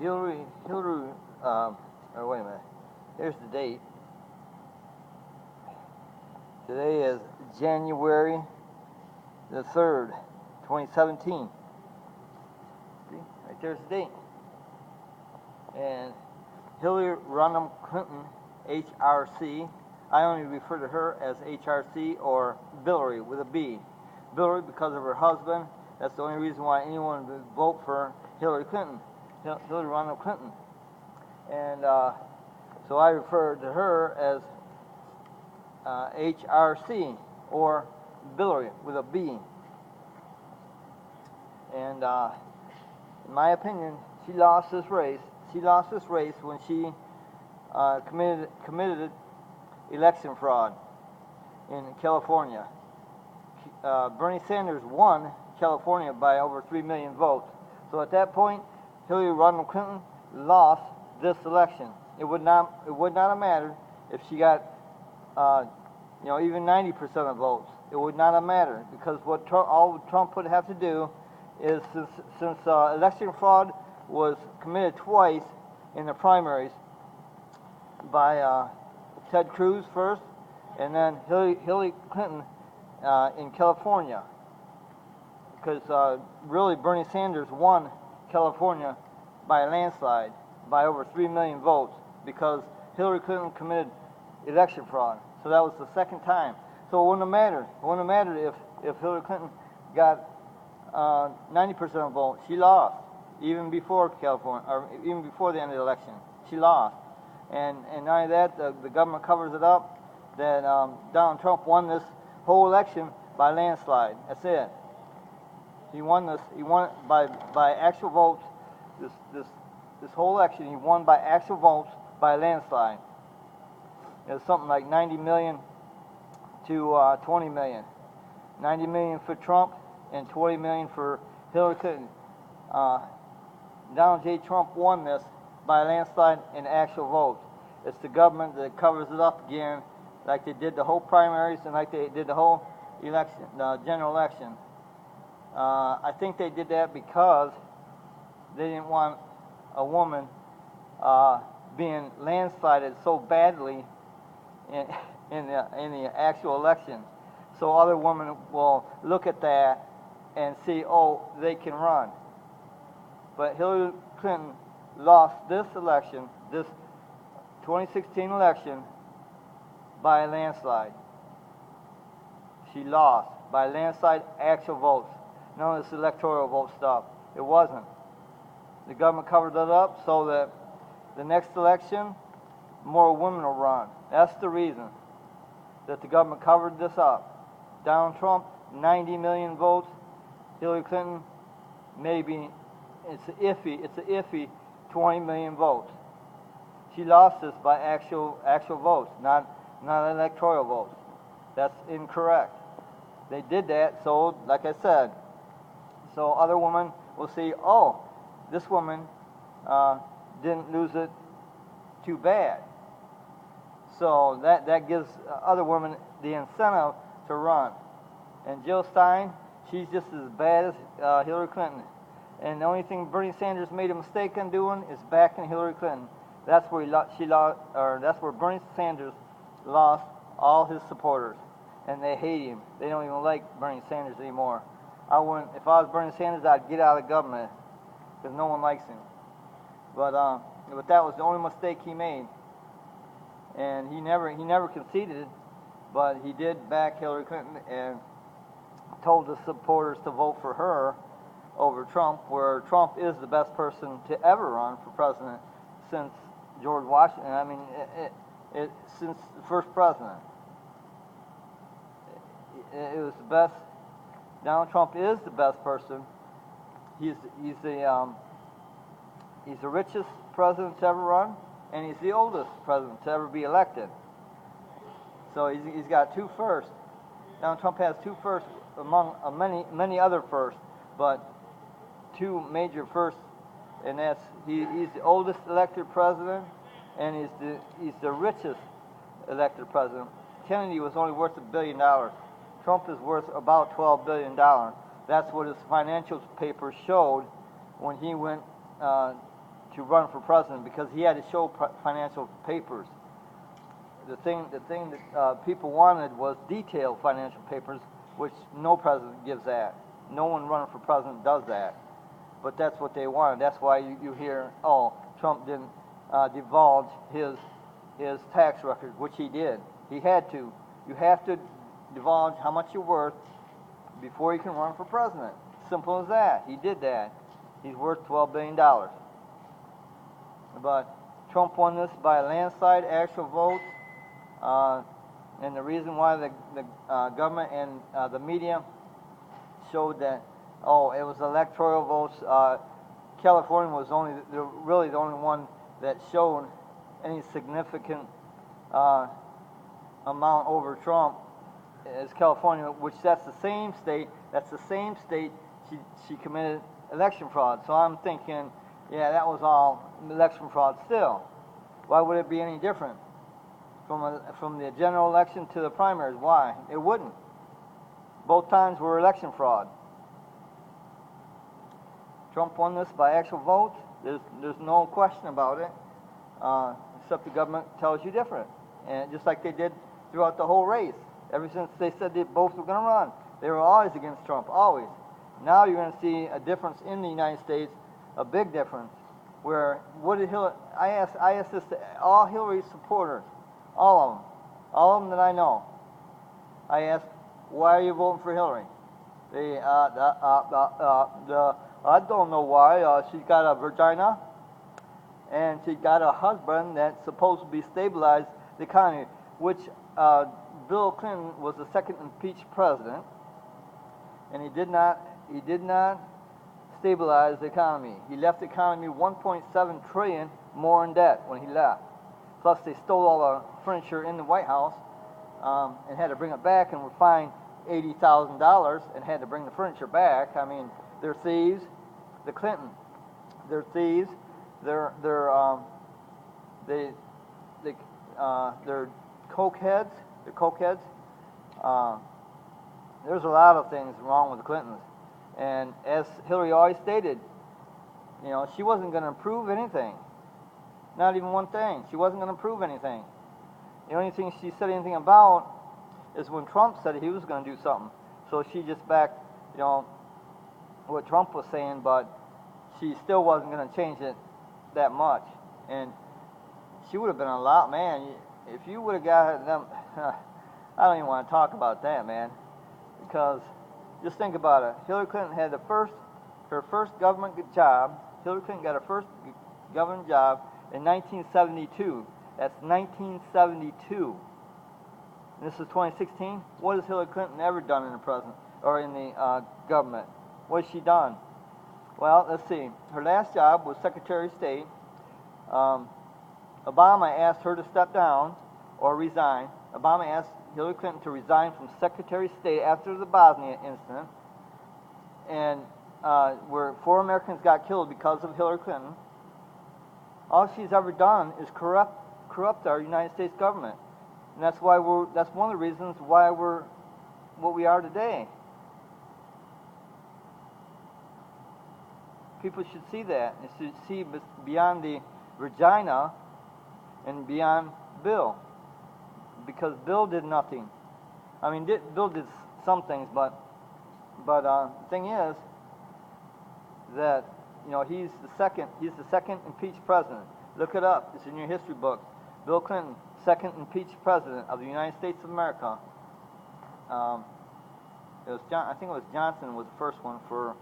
Hillary, or wait a minute, here's the date. Today is January the 3rd, 2017. See, right there's the date. And Hillary Rodham Clinton, HRC, I only refer to her as HRC or Hillary with a B. Hillary because of her husband. That's the only reason why anyone would vote for Hillary Clinton, Hillary Rodham Clinton. And so I refer to her as HRC or Hillary with a B. And in my opinion, she lost this race. She lost this race when she committed election fraud in California. Bernie Sanders won California by over 3 million votes. So at that point, Hillary Rodham Clinton lost this election. It would not have mattered if she got even 90% of votes. It would not have mattered because all Trump would have to do is since election fraud was committed twice in the primaries by Ted Cruz first, and then Hillary Clinton in California. Because really Bernie Sanders won California by a landslide, by over 3 million votes, because Hillary Clinton committed election fraud. So that was the second time. So it wouldn't have mattered. It wouldn't have mattered if Hillary Clinton got 90% of votes. She lost, even before California, or even before the end of the election. She lost. And not only that, the government covers it up that Donald Trump won this whole election by landslide. That's it. He won this. He won it by actual votes. This whole election, he won by actual votes by landslide. It was something like 90 million to 20 million. 90 million for Trump and 20 million for Hillary Clinton. Donald J. Trump won this by a landslide in actual votes. It's the government that covers it up again, like they did the whole primaries and like they did the whole election, general election. I think they did that because they didn't want a woman being landslided so badly in the actual election. So other women will look at that and see, oh, they can run. But Hillary Clinton lost this election, this 2016 election, by a landslide. She lost by landslide actual votes. None of this electoral vote stuff. It wasn't. The government covered it up so that the next election, more women will run. That's the reason that the government covered this up. Donald Trump, 90 million votes. Hillary Clinton, maybe it's an iffy 20 million votes. She lost this by actual votes, not electoral votes. That's incorrect. They did that so, like I said, so other women will see, oh, this woman didn't lose it too bad. So that gives other women the incentive to run. And Jill Stein, she's just as bad as Hillary Clinton. And the only thing Bernie Sanders made a mistake in doing is backing Hillary Clinton. That's where that's where Bernie Sanders lost all his supporters, and they hate him. They don't even like Bernie Sanders anymore. I wouldn't. If I was Bernie Sanders, I'd get out of government because no one likes him. But that was the only mistake he made, and he never conceded, but he did back Hillary Clinton and told the supporters to vote for her over Trump, where Trump is the best person to ever run for president since George Washington. I mean, since the first president. It was the best. Donald Trump is the best person. He's the richest president to ever run, and he's the oldest president to ever be elected. So he's got two firsts. Donald Trump has two firsts among many other firsts, but two major firsts, and that's he's the oldest elected president, and he's the richest elected president. Kennedy was only worth $1 billion. Trump is worth about $12 billion. That's what his financial papers showed when he went to run for president because he had to show financial papers. The thing that people wanted was detailed financial papers, which no president gives that. No one running for president does that. But that's what they wanted. That's why you hear, oh, Trump didn't divulge his tax record, which he did. He had to. You have to divulge how much you're worth before you can run for president. Simple as that. He did that. He's worth $12 billion. But Trump won this by a landslide, actual votes. And the reason why the government and the media showed that, oh, it was electoral votes. California was really the only one that showed any significant amount over Trump as California, which that's the same state. That's the same state she committed election fraud. So I'm thinking, yeah, that was all election fraud still. Why would it be any different from the general election to the primaries? Why? It wouldn't. Both times were election fraud. Trump won this by actual votes. There's no question about it, except the government tells you different. And just like they did throughout the whole race. Ever since they said they both were going to run, they were always against Trump, always. Now you're going to see a difference in the United States, a big difference, where what did Hillary, I asked this to all Hillary's supporters, all of them that I know. I asked, why are you voting for Hillary? They, I don't know why. She's got a vagina, and she got a husband that's supposed to be stabilized the economy, which Bill Clinton was the second impeached president, and he did not stabilize the economy. He left the economy $1.7 trillion more in debt when he left. Plus, they stole all the furniture in the White House and had to bring it back, and were fined $80,000 and had to bring the furniture back. I mean, they're thieves. The Clintons, they're thieves. They're cokeheads. They're cokeheads. There's a lot of things wrong with the Clintons. And as Hillary always stated, you know, she wasn't going to improve anything. Not even one thing. She wasn't going to improve anything. The only thing she said anything about is when Trump said he was going to do something. So she just backed, you know, what Trump was saying, but she still wasn't going to change it that much. And she would have been a lot, man. If you would have got them, I don't even want to talk about that, man. Because just think about it. Hillary Clinton had her first government job. Hillary Clinton got her first government job in 1972. That's 1972. And this is 2016. What has Hillary Clinton ever done in the president or in the government? What has she done? Well, let's see. Her last job was Secretary of State. Obama asked her to step down or resign. Obama asked Hillary Clinton to resign from Secretary of State after the Bosnia incident, and where 4 Americans got killed because of Hillary Clinton. All she's ever done is corrupt our United States government, and that's why that's one of the reasons why we're what we are today. People should see that. They should see beyond the vagina and beyond Bill, because Bill did nothing. I mean, Bill did some things, but the thing is that, you know, he's the second impeached president. Look it up. It's in your history book. Bill Clinton, second impeached president of the United States of America. I think it was Johnson was the first one for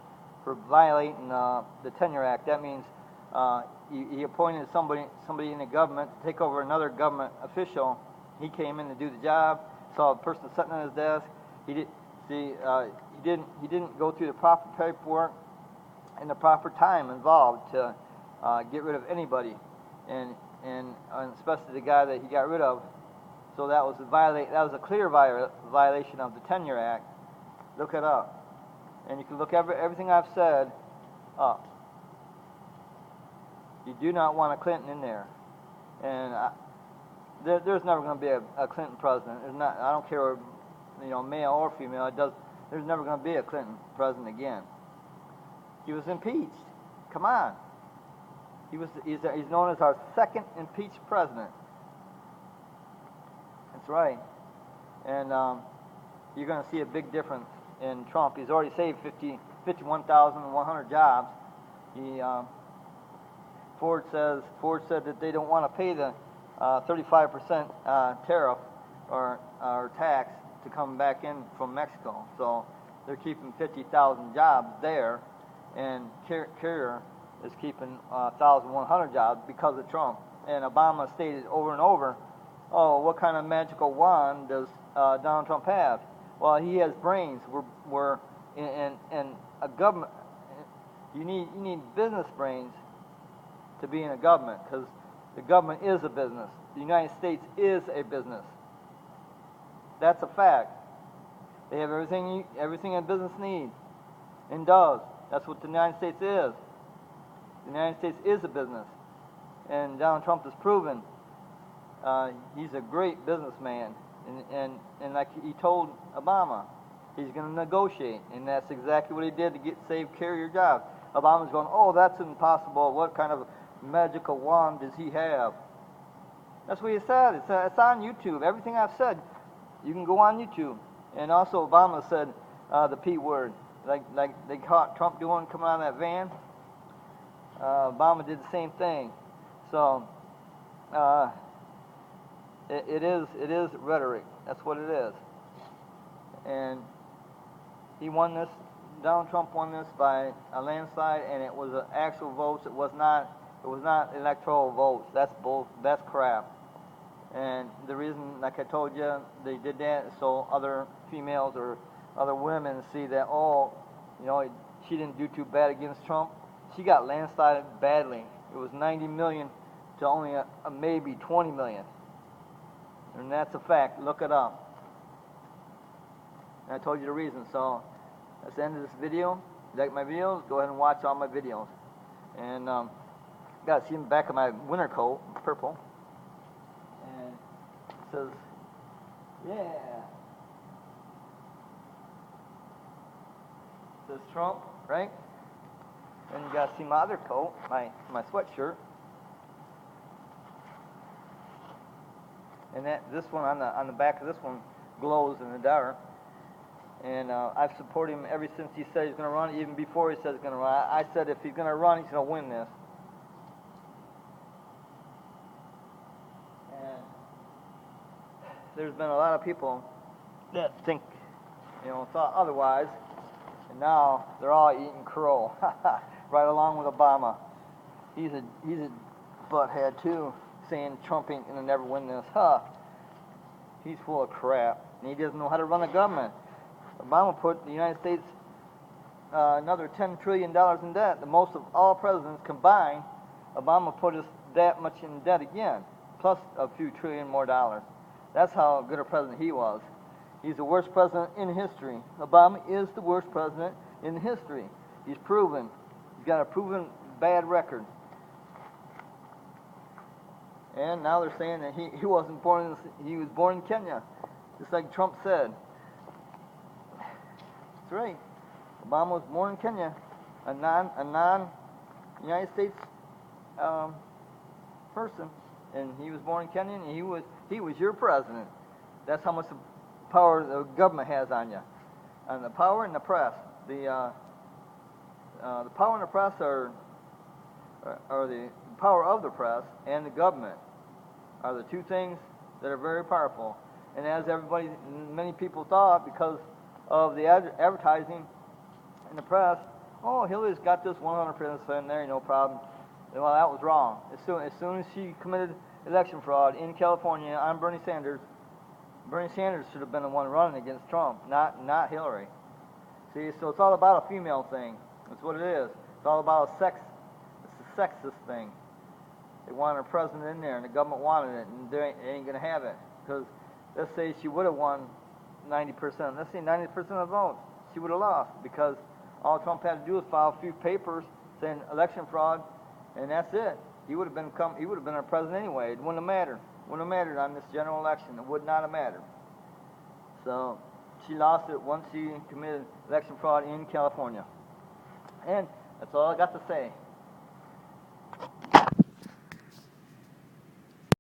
violating the Tenure Act. That means he appointed somebody in the government to take over another government official. He came in to do the job, saw a person sitting at his desk. He didn't go through the proper paperwork and the proper time involved to get rid of anybody, and especially the guy that he got rid of. So that was a clear violation of the Tenure Act. Look it up. And you can look everything I've said up. You do not want a Clinton in there. And there's never going to be a Clinton president. There's not. I don't care, you know, male or female. There's never going to be a Clinton president again. He was impeached. Come on. He's known as our second impeached president. That's right. And you're going to see a big difference in Trump. He's already saved 51,100 jobs. Ford said that they don't want to pay the 35% tariff or tax to come back in from Mexico. So they're keeping 50,000 jobs there, and Carrier is keeping 1,100 jobs because of Trump. And Obama stated over and over, oh, what kind of magical wand does Donald Trump have? Well, he has brains. We're in a government. You need business brains to be in a government, because the government is a business. The United States is a business. That's a fact. They have everything a business needs and does. That's what the United States is. The United States is a business, and Donald Trump has proven he's a great businessman. And like he told Obama, he's going to negotiate, and that's exactly what he did to save Carrier jobs. Obama's going, oh, that's impossible. What kind of magical wand does he have? That's what he said. It's on YouTube. Everything I've said, you can go on YouTube. And also Obama said the P word, like they caught Trump doing coming out of that van. Obama did the same thing. So it is rhetoric. That's what it is. And he won this. Donald Trump won this by a landslide, and it was actual votes. It was not electoral votes. That's crap. And the reason, like I told you, they did that is so other females or other women see that, oh, you know, she didn't do too bad against Trump. She got landslided badly. It was 90 million to only a maybe 20 million. And that's a fact. Look it up. And I told you the reason. So that's the end of this video. If you like my videos, go ahead and watch all my videos. And got to see the back of my winter coat, purple. And it says, yeah. It says Trump, right? And you got to see my other coat, my sweatshirt. And this one on the back of this one glows in the dark. And I've supported him ever since he said he's going to run, even before he said he's going to run. I said if he's going to run, he's going to win this. And there's been a lot of people that think, thought otherwise. And now they're all eating crow, right along with Obama. He's a butthead too, saying Trump ain't going to never win this. He's full of crap, and he doesn't know how to run a government. Obama put the United States another $10 trillion in debt, the most of all presidents combined. Obama put us that much in debt again, plus a few trillion more dollars. That's how good a president he was. He's the worst president in history. Obama is the worst president in history. He's proven. He's got a proven bad record. And now they're saying that he wasn't born he was born in Kenya, just like Trump said. That's right. Obama was born in Kenya, a non-United States person, and he was born in Kenya, and he was your president. That's how much power the government has on you, and the power and the press. The power and the press are the power of the press and the government are the two things that are very powerful. And as many people thought, because of the advertising in the press, oh, Hillary's got this 100% in there, no problem. Well, that was wrong. As soon as she committed election fraud in California on Bernie Sanders should have been the one running against Trump, not Hillary. See, so it's all about a female thing. That's what it is. It's all about sex. It's a sexist thing. They wanted a president in there, and the government wanted it, and they ain't going to have it. Because let's say she would have won 90%. Let's say 90% of the votes. She would have lost, because all Trump had to do was file a few papers saying election fraud, and that's it. He would have been our president anyway. It wouldn't have mattered. It wouldn't have mattered on this general election. It would not have mattered. So she lost it once she committed election fraud in California. And that's all I got to say.